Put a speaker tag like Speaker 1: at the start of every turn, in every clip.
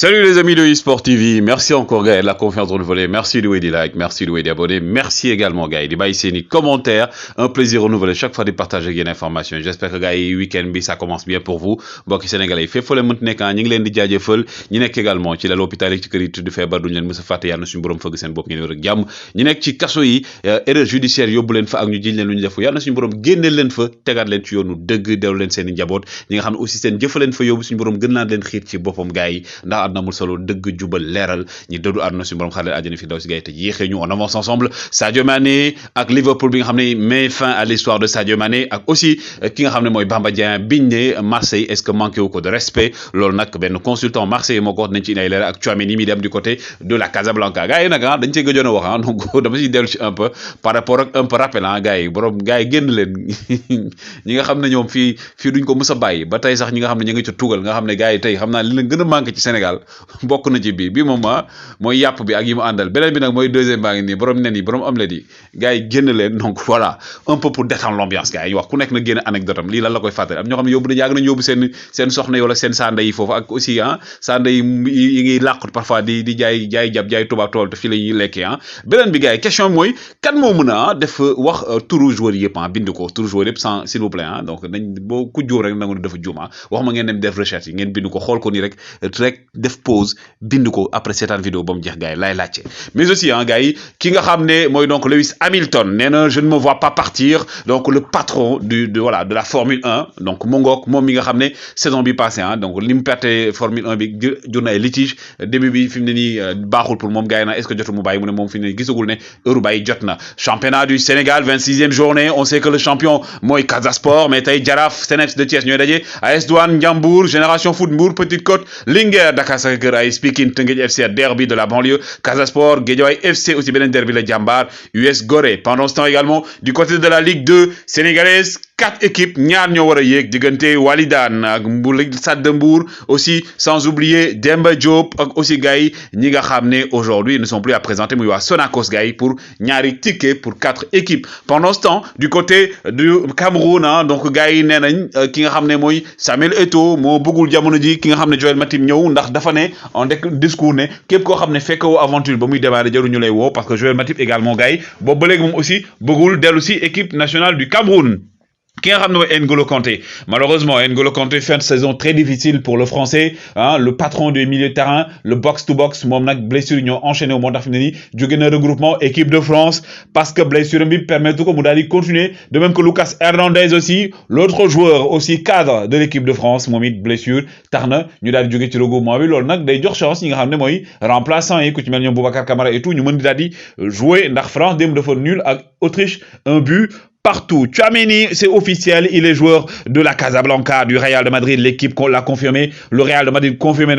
Speaker 1: Salut les amis de eSport TV, merci encore Gaël de la confiance renouvelée, merci de des likes, merci de des abonnés, merci également Gaël de baisser les commentaires, un plaisir renouvelé chaque fois de partager des informations. J'espère que Gaël week-end bi ça commence bien pour vous. Mbokki sénégalais fait fole mënt nek ñi ngi leen di jaajëfal ñi nek également ci l'hôpital yi ci kër yi tudd feebar duñu leen mësa faté yalla suñu borom fëgg seen bopp ngeen wër ak jamm ñi nek ci kasso yi erreur judiciaire yóbbu leen fa ak ñu jiñ leen luñu def yalla suñu borom génneel leen fa tégaat leen ci yoonu dëgg dellu leen seen njaboot ñi nga xam ne aussi seen jëf leen fa yóbbu suñu borom gën naa leen xiir ci boppam Gaël ndax adna mul solo dëgg jubal leeral ñi dëddu àdduna suñu borom xaareel àjjana fi daw si Gaël te yéexee ñu on avance ensemble Sadio Mané ak Liverpool bi nga xam ne met fin à l'histoire de Sadio Mané ak aussi ki nga xam ne mooy Bamba Dieng biñ ne Marseille est-ce que manqué wu ko de respect loolu nag benn consultant Marseille moo ko wax nañ ci inay leer ak Tchouaméni mi dem du côté de la Casablanca gars yi nag dañ cee gëjoon a wax donc dama siy dellu ci un peu par rapport ak un peu rappel gars yi borom gars yi génn leen ñi nga xam ne ñoom fii duñ ko mës a bàyyi ba tey sax ñi nga xam ne ñu ngi ca tugal nga xam ne gars yi tey xam naa li leen gën a manqué ci Sénégal bokk na ci bi moom mooy yàpp bi ak yi mu àndal beneen bi nag mooy deuxième baa ngi nii borom nen yi borom omelette yi gars yi génn leen donc voilà un peu pour détendre l'ambiance gars yi wax ku nekk na génn anecdote am lii lan la koy fàttali am ñoo xam ne yóbbu nañ yàgg nañ yóbbu seen soxna yi wala seen sanda yi foofu ak aussi sanda yi ngi làqut parfois di jaay jab jaay tubaab tool te fii la ñuy lekkee beneen bi gars yi question mooy kan moo mën a def wax turu joueur yëpp bind ko turu joueur yëpp sans s'il vous plaît donc nañ boo ku jóor rek nangu ne dafa juum wax ma ngeen dem def recherche yi ngeen bind ko xool ko nii rek def pause bind ko après cette vidéo ba mu jeex gars yi lay laajte mais aussi gars yi ki nga xam ne mooy donc Lewis Hamilton nee na je ne me vois pas partir donc le patron de la Formule 1 donc mu ngoog moom mi nga xam ne saison bi passé donc li mu perte Formule 1 bi jur na ay litige début bi fi mu ne nii baaxul pour moom gars yi na est-ce que jotul mu bàyyi mu ne moom fi mu ne gisagul ne heure bàyyi jot na championnat du Sénégal 26e journée on sait que le champion mooy Casa Sport mais tey Jaraaf Seneps de Thiès ñooy daje AS Douane Ndiambour Génération Foot Mbour Petite Côte Linguère Dakar Sacré-Cœur AS Pikine Teungueth FC derby de la banlieue Casa Sport Guédiawaye FC aussi benen derby la Jambar US Gorée pendant ce temps également du côté de la Ligue 2 sénégalaise 4 équipes ñaar ñoo war a yéeg diggante Walidane ak Stade de Mbour aussi sans oublier Demba Diop ak aussi gars yi ñi nga xam ne aujourd'hui ils ne sont plus à présenter muy waa Sonacos gars yi pour ñaari ticket pour 4 équipes pendant ce temps du côté du Cameroun donc gars yi nee nañ ki nga xam ne mooy Samuel Eto'o moo bëggul jamono ji ki nga xam ne Joël Matip ñëw ndax dafa ne en discours ne képp koo xam ne fekkoo aventure ba muy démarrer jaru ñu lay woo parce que Joël Matip également gars yi boobu ba léegi moom aussi bëggul dellu si équipe nationale du Cameroun. Qui a ramené N'Golo Kanté? Malheureusement, N'Golo Kanté fait une saison très difficile pour le Français. Le patron du milieu de terrain, le box-to-box, moom nag blessure ñoo enchaîné au monde fini jóge na regroupement équipe de France parce que blessure bi permettre ko mu daal di continuer. De même que Lucas Hernandez aussi, l'autre joueur aussi cadre de l'équipe de France moom it blessure tax na ñu daal di jóge ci regroupement bi loolu nag day jox chance ñi nga xam ne mooy remplaçant yi ku ci mel ñoom Boubacar Kamara et tout ñu mën di daal di jouer ndax France démb dafa nul ak Autriche un but partout. Tchouaméni, c'est officiel, il est joueur de la Casablanca, du Real de Madrid. L'équipe l'a confirmé. Le Real de Madrid confirmé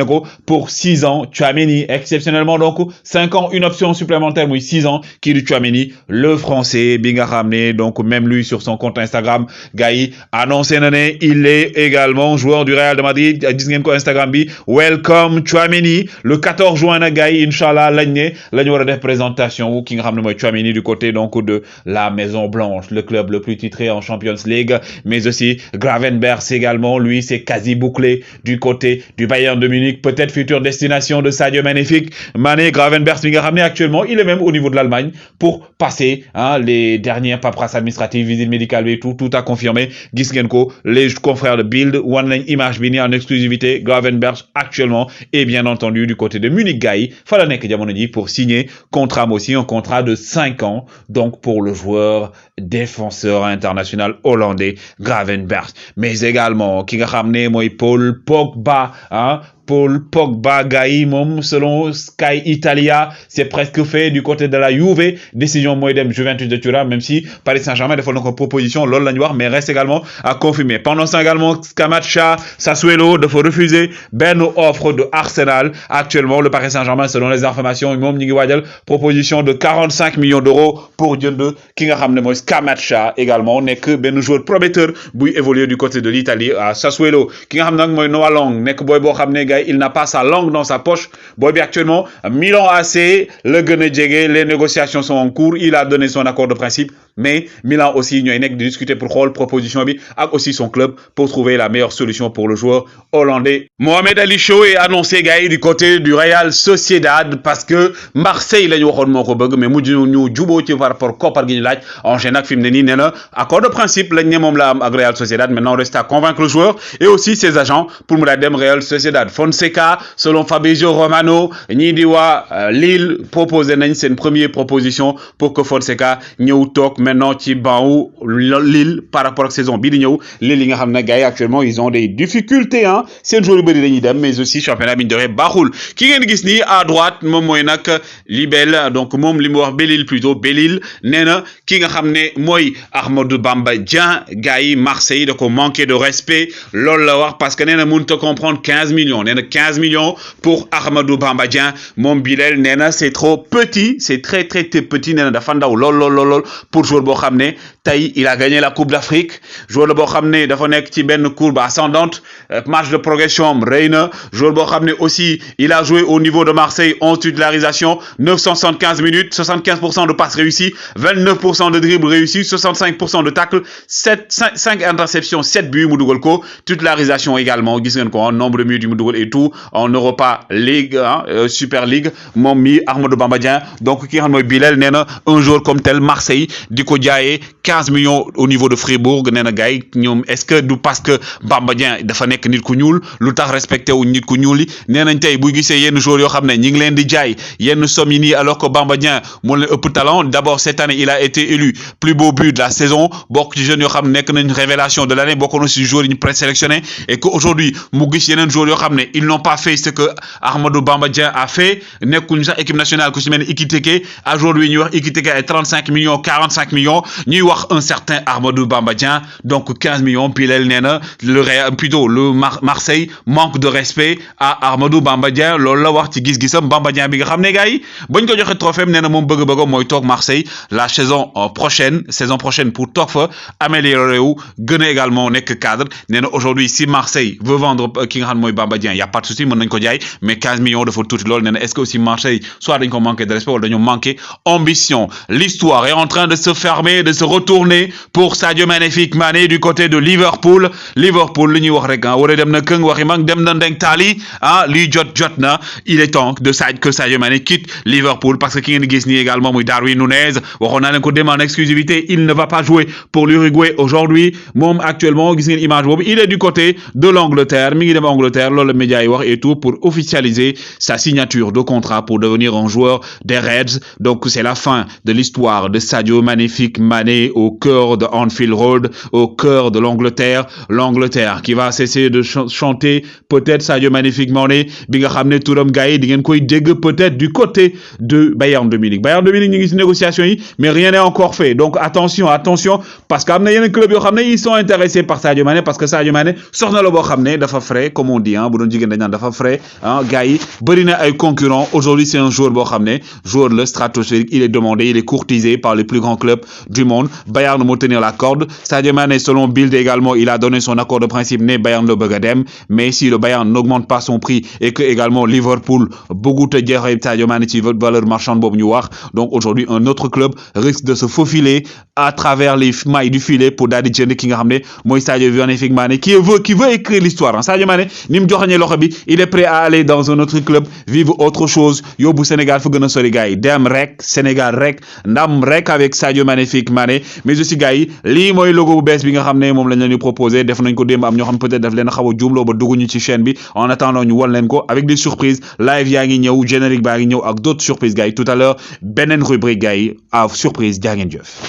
Speaker 1: pour 6 ans. Tchouaméni, exceptionnellement, donc 5 ans, une option supplémentaire, oui, 6 ans, qui est du Tchouaméni, le français, Binga ramené, donc même lui sur son compte Instagram, Gaï, annoncé l'année, il est également joueur du Real de Madrid. Disney Instagram, welcome Tchouaméni, le 14 juin, Gaï, Inch'Allah, l'année, de présentation, qui ramène Tchouaméni du côté, donc, de la Maison Blanche, le club le plus titré en Champions League, mais aussi Gravenberch également, lui c'est quasi bouclé du côté du Bayern de Munich, peut-être future destination de Sadio Magnifique. Mané, Gravenberch mi nga xam ne actuellement il est même au niveau de l'Allemagne pour passer les dernières paperasses administratives, visite médicale et tout a confirmé. Gis ngeen ko, les confrères de Bild wan nañ image bi ni en exclusivité. Gravenberch actuellement et bien entendu du côté de Munich gars yi fa la nekk jamono ji pour signer contrat aussi un contrat de 5 ans donc pour le joueur défenseur international hollandais Gravenberch, mais également ki nga xam ne mooy Paul Pogba Paul Pogba gars moom selon Sky Italia c'est presque fait du côté de la Juve décision mooy dem Juventus de Turin même si Paris Saint-Germain defal na ko proposition loolu la ñu wax mais reste également à confirmer. Pendant ce temps également Scamacca Sassuolo dafa refuser benn offre de Arsenal. Actuellement le Paris Saint-Germain selon les informations moom ñu ngi waajal proposition de 45 millions d'euros pour jënd ki nga xam ne mooy Scamacca également nekk benn joueur prometteur buy évoluer du côté de l'Italie à Sassuolo. Ki nga xam ne nag mooy Noah Long nekk booy boo xam ne gars il n'a pas sa langue dans sa poche booy actuellement Milan AC le gën a jege les négociations sont en cours il a donné son accord de principe mais Milan aussi ñooy nekk di discuter pour xool proposition bi ak aussi son club pour trouver la meilleure solution pour le joueur hollandais. Mohamed Ali Sow est annoncé gars du côté du Real Sociedad parce que Marseille la ñu waxoon moo ko bëgg mais mujj ñu juboo ci par rapport koppar gi ñu laaj enchaîné nag fi mu ne nii nee na accord de principe lañ ne moom la am ak Real Sociedad maintenant reste à convaincre le joueur et aussi ses agents pour mu daal dem Real Sociedad. Fonseca selon Fabrizio Romano ñii di waa Lille proposé nañ seen première proposition pour que Fonseca ñëw toog maintenant ci banc Lille par rapport ak saison bii di ñëw Lille yi nga xam ne gars yi actuellement ils ont des difficultés hein seen joueur yu bëri dañuy dem mais aussi championnat bi ñu doxee baaxul ki ngeen gis nii à droite moom mooy nag Libel donc moom li mu wax Belil plutôt Belil nee na ki nga xam ne mooy Ahmadou Bamba Dieng gars yi Marseille da ko manqué de respect loolu la wax parce que nee na mënut a comprendre 15 millions nee na 15 millions pour Ahmadou Bamba Dieng moom Bilel nee na c'est trop petit c'est très petit nee na dafa ndaw lool pour joueur boo xam ne tey il a gagné la Coupe d'Afrique joueur la boo xam ne dafa nekk ci benn courbe ascendante marge de progression am rëy na joueur boo xam ne aussi il a joué au niveau de Marseille 11 titularisations 975 minutes 75% de passes réussies 29% de dribbles réussis 65% de tacles 5 interceptions 7 buts mu dugal ko titularisation également gis ngeen ko en nombre de minutes yu mu dugal et tout en Europa League Super League moom mi Ahmadou Bamba Dieng donc ki nga xam mooy Bilel nee na un joueur comme tel Marseille di ko jaayee 15 millions au niveau de Fribourg nee na gars yi ñoom est-ce que du parce que Bamba Dieng dafa nekk nit ku ñuul lu tax respecté wu nit ku ñuul yi nee nañ tey bu gisee yenn joueurs yoo xam ne ñi ngi leen di jaay yenn somme yi nii alors que Bamba Dieng moo leen ëpp talent d'abord cette année il a été élu plus beau but de la saison bokk ci jeunes yoo xam ne nekk nañ révélation de l'année bokk na ci joueurs yi ñu présélectionné et que aujourd'hui mu gis yeneen joueurs yoo xam ne ils n'ont pas fait ce que Ahmadou Bamba Dieng a fait nekkuñ sax équipe nationale ku ci mel ne Ekitike aujourd'hui ñuy wax Ekitike ay 35 millions 45 millions ñuy wax un certain Ahmadou Bamba Dieng donc 15 millions Bilel nee na le Real plutôt le Marseille manque de respect à Ahmadou Bamba Dieng loolu la wax ci gis-gisam Bamba Dieng bi nga xam ne gars yi bañ ko joxe trophée nee na moom bëgg-bëggam mooy toog Marseille la saison prochaine pour toog fa améliorer wu gën a également nekk cadre nee na aujourd'hui si Marseille veut vendre ki nga xam ne mooy Bamba Dieng y a pas de souci mën nañ ko jaay mais 15 millions dafa tuuti loolu nee na est-ce que aussi Marseille soit dañ ko manquer de respect wala dañoo manquer ambition. L'histoire est en train de se fermer de se retourner pour Sadio Magnifique Mané du côté de Liverpool li ñuy wax rek war a dem na këng waxi mag dem na ndeng taali lii jot na il est temps que Sadio Mané quitte Liverpool parce que ki ngeen gis nii également muy Darwin Núñez waxoon naa leen ko dem en exclusivité il ne va pas jouer pour l'Uruguay aujourd'hui moom actuellement gis ngeen image boobu il est du côté de l'Angleterre mi ngi dem Angleterre loolu la média yi wax et tout pour officialiser sa signature de contrat pour devenir un joueur des Reds donc c'est la fin de l'histoire de Sadio Magnifique Mané au cœur de Anfield Road au cœur de l'Angleterre qui va cesser de chanter peut-être Sadio Magnifique Mané bi nga xam ne turam gars yi di ngeen koy dégg peut-être du côté de Bayern de Munich ñu ngi ci négociation yi mais rien n'est encore fait donc attention parce que am na yeneen club yoo xam ne ils sont intéressés par Sadio Mané parce que Sadio Mané soxna la boo xam ne dafa frais comme on dit bu doon jigéen dañ naan dafa frais gars yi bëri na ay concurrents aujourd'hui c'est un joueur boo xam ne joueur le stratosphérique il est demandé il est courtisé par les plus grands clubs du monde Bayern moo tenir la corde Sadio Mané selon Bild également il a donné son accord de principe ne Bayern la bëgg a dem mais si le Bayern n'augmente pas son prix et que également Liverpool bëggut a jeexee Sadio Mané ci valeur marchande boobu ñu wax donc aujourd'hui un autre club risque de se faufiler à travers les mailles du filet pour daal di jënd ki nga xam ne mooy Sadio Magnifique Mané qui veut écrire l'histoire Sadio Mané ni mu joxañee loxo bi il est prêt à aller dans un autre club vivre autre chose yóbbu Sénégal fa gën a sori gars yi dem rek Sénégal rek ndam rek avec Sadio Magnifique Mané mais aussi gars yi lii mooy logo bu bees bi nga xam ne moom lañ leen di proposé def nañ ko démb am ñoo xam peut-être daf leen a xaw a juumloo ba dugg ñu ci chaîne bi en attendant ñu won leen ko avec des surprises live yaa ngi ñëw générique baa ngi ñëw ak d'autres surprises gars yi tout à l'heure beneen rubrique gars yi à surprise jaa ngeen jëf